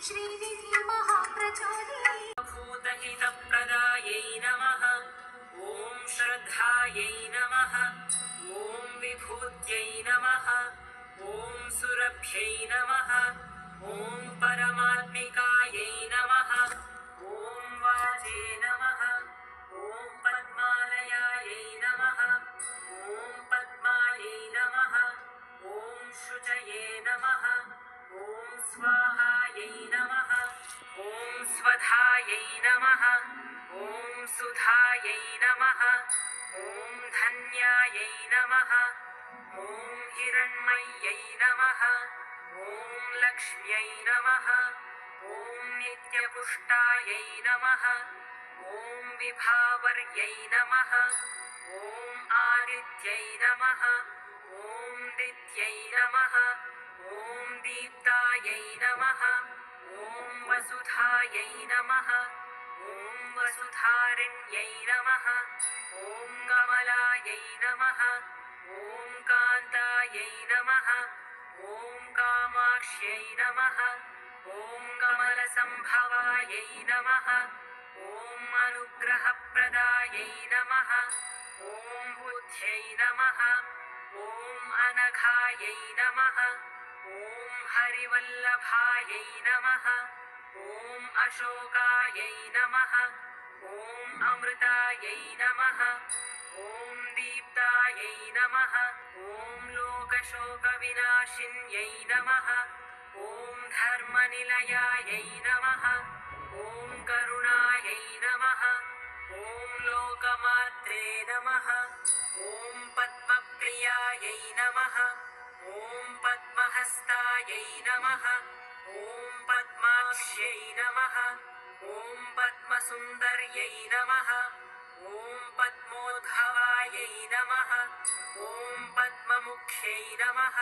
श्रीनिधि महाप्रचोदिनी भूतहितप्रदायै नमः। ॐ श्रद्धायै नमः। ॐ विभूत्यै नमः। ॐ सुरभ्यै नमः। ॐ परमात्मिकायै नमः। ॐ वाजे नमः। ॐ पद्मालयायै नमः। ॐ पद्मायै नमः। ॐ शुचये नमः। ॐ स्वाहायै नमः। ॐ स्वधायै नमः। ॐ सुधायै नमः। ॐ धन्यायै नमः। ॐ हिरण्मय्यै नमः। ॐ लक्ष्म्यै नमः। ॐ नित्यपुष्टायै नमः। ॐ विभावर्यै नमः। ॐ आदित्यै नमः। ॐ दित्यै नमः। ॐ दीप्तायै नमः। ॐ वसुधायै नमः। ॐ वसुधारिण्यै नमः। ॐ कमलायै नमः। ॐ कान्तायै नमः। ॐ कामाक्ष्यै नमः। ॐ कमलसम्भवायै नमः। ॐ अनुग्रहप्रदायै नमः। ॐ बुद्ध्यै नमः। ॐ अनघायै नमः। ॐ हरिवल्लभायै नमः। ॐ अशोकायै नमः। ॐ अमृतायै नमः। ॐ दीप्तायै नमः। ॐ लोकशोकविनाशिन्यै नमः। ॐ धर्मनिलयायै नमः। ॐ करुणायै नमः। ॐ लोकमात्रे नमः। ॐ पद्मप्रियायै नमः। ॐ पद्महस्तायै नमः। ॐ पद्माक्ष्यै नमः। ॐ पद्मसुन्दर्यै नमः। ॐ पद्मोद्भवायै नमः। ॐ पद्ममुख्यै नमः।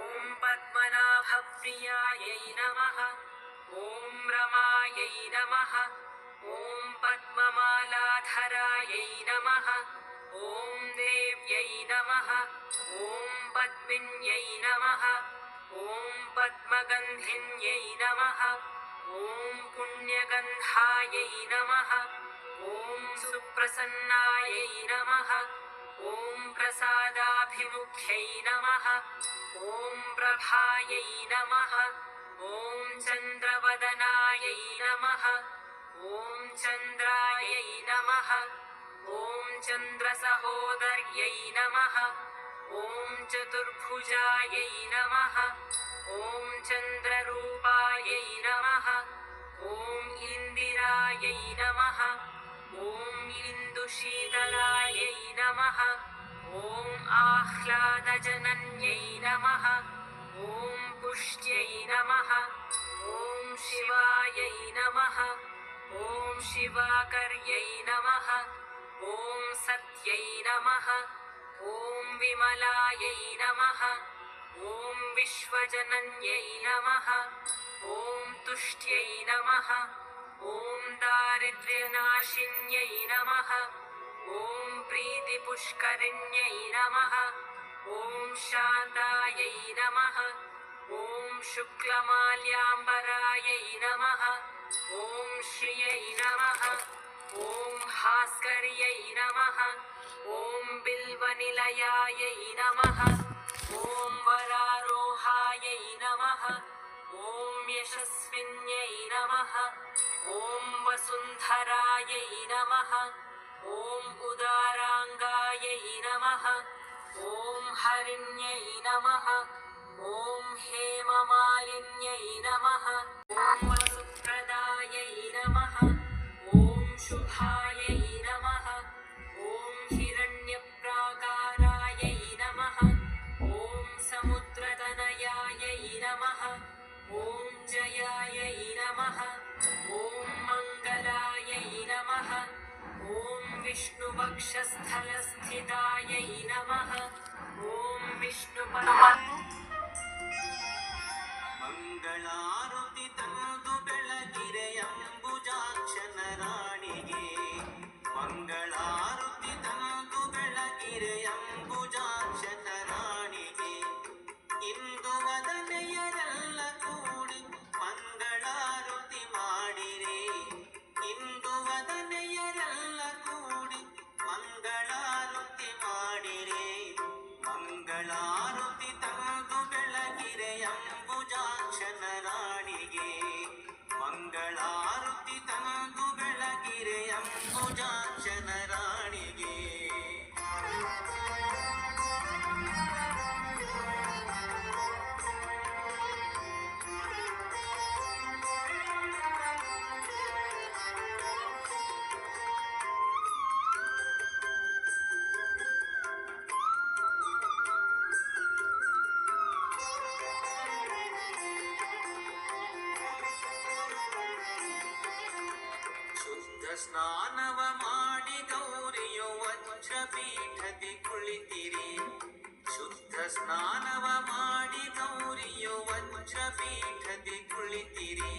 ॐ पद्मनाभप्रियायै नमः। ॐ रमायै नमः। ॐ पद्ममालाधरायै नमः। ॐ देव्यै नमः। ॐ पद्मिन्यै नमः। ॐ पद्मगन्धिन्यै नमः। ॐ पुण्यगन्धायै नमः। ॐ सुप्रसन्नायै नमः। ॐ प्रसादाभिमुख्यै नमः। ॐ प्रभायै नमः। ॐ चन्द्रवदनायै नमः। ॐ चन्द्रायै नमः। ॐ चन्द्रसहोदर्यै नमः। ॐ चतुर्भुजायै नमः। ॐ चन्द्ररूपायै नमः। ॐ इन्दिरायै नमः। ॐ इन्दुशीतलायै नमः। ॐ आह्लादजनन्यै नमः। ॐ पुष्ट्यै नमः। ॐ शिवायै नमः। ॐ शिवाकर्यै नमः। ॐ सत्यै नमः। ॐ विमलायै नमः। ॐ विश्वजनन्यै नमः। ॐ तुष्ट्यै नमः। ॐ दारिद्र्यनाशिन्यै नमः। ॐ प्रीतिपुष्करिण्यै नमः। ॐ शान्तायै नमः। ॐ शुक्लमाल्याम्बरायै नमः। ॐ श्रियै नमः। ॐ भास्कर्यै नमः। ॐ बिल्वनिलयायै नमः। ॐ वरारोहायै नमः। ॐ यशस्विन्यै नमः। ॐ वसुन्धरायै नमः। ॐ उदाराङ्गायै नमः। ॐ हरिण्यै नमः। ॐ हेममालिन्यै नमः। ॐ वसुप्रदायै नमः। ॐ शुभायै नमः। ॐ हिरण्यप्राकारायै नमः। ॐ समुद्रतनयायै नमः। ॐ जयायै नमः। ॐ मङ्गलायै नमः। ॐ विष्णुवक्षस्थलस्थितायै नमः। ॐ ಮಂಗಳಾರತಿ ತಂದು ಬೆಳಗಿರೆ ಅಂಬುಜಾಕ್ಷನ ರಾಣಿಗೆ ಮಂಗಳಾರತಿ ತಂದು ಬೆಳಗಿರೆ ಅಂಬುಜಾಕ್ಷನ ರಾಣಿಗೆ ಇಂದು ವದನೆಯರೆಲ್ಲ ಕೂಡಿ ಮಂಗಳಾರತಿ ಅಂಬುಜಾಕ್ಷನ ರಾಣಿಗೆ ಮಂಗಳಾರತಿ ತಂದು ಬೆಳಗಿರೆ ಅಂಬುಜಾಕ್ಷನ ರಾಣಿಗೆ ಸ್ನಾನವ ಮಾಡಿ ಗೌರಿಯು ವಜ್ರಪೀಠದಿ ಕುಳಿತಿರಿ ಶುದ್ಧ ಸ್ನಾನವ ಮಾಡಿ ಗೌರಿಯು ವಜ್ರಪೀಠದಿ ಕುಳಿತಿರಿ